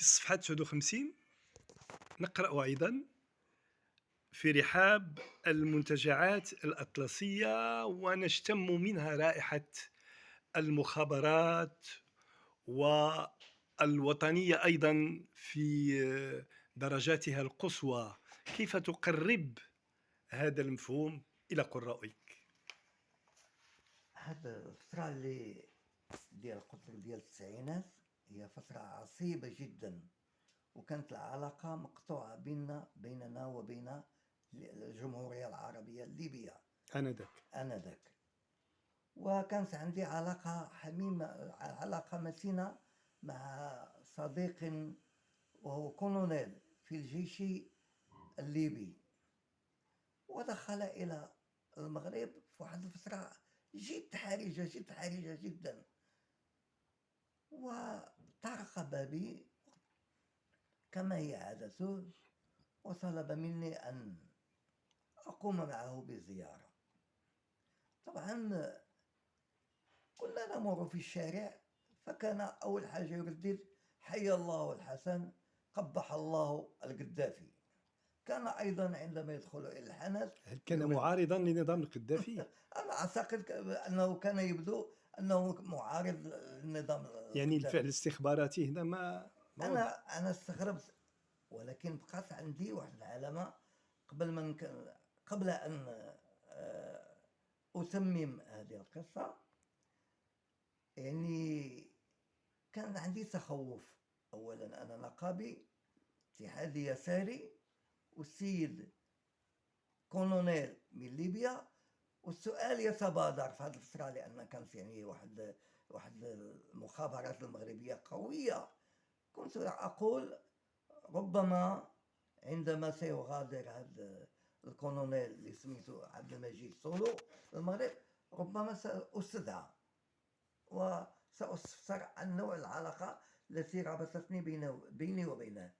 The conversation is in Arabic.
في الصفحة 59 نقرأ أيضا: في رحاب المنتجعات الأطلسية ونشتم منها رائحة المخابرات والوطنية أيضا في درجاتها القصوى. كيف تقرب هذا المفهوم إلى قرائك؟ هذا الفترة اللي ديال قلت لك ديال التسعينات هي فترة عصيبة جدا، وكانت العلاقة مقطوعة بيننا وبين الجمهورية العربية الليبية آنذاك. وكانت عندي علاقة حميمة، علاقة متينة مع صديق وهو كولونيل في الجيش الليبي، ودخل إلى المغرب في واحد الفترة جد حرجة جدا، وطرق بابي كما هي عادته وطلب مني أن أقوم معه بزيارة. طبعا كنا نمر في الشارع، فكان أول حاجة يردد: حي الله الحسن، قبح الله القذافي. كان أيضا عندما يدخل إلى الحنث هل كان معارضا لنظام القذافي؟ أنا أعتقد أنه كان يبدو أنه معارض للنظام يعني القذافي. الفعل الاستخباراتي هنا ما أنا استغربت، ولكن بقات عندي واحد العلامة قبل أن أتمم هذه القصة. يعني كان عندي تخوف. أولا أنا نقابي اتحادي يساري، والسيد كولونيل من ليبيا، والسؤال يتبادر في هذه الفترة لأن كانت يعني واحد المخابرات المغربية قوية. كنت أقول ربما عندما سيغادر هذا الكولونيل اللي سميته عبد المجيد سولو المغرب، ربما سأستدعى وسأستفسر عن نوع العلاقة التي ربطتني بيني وبينه.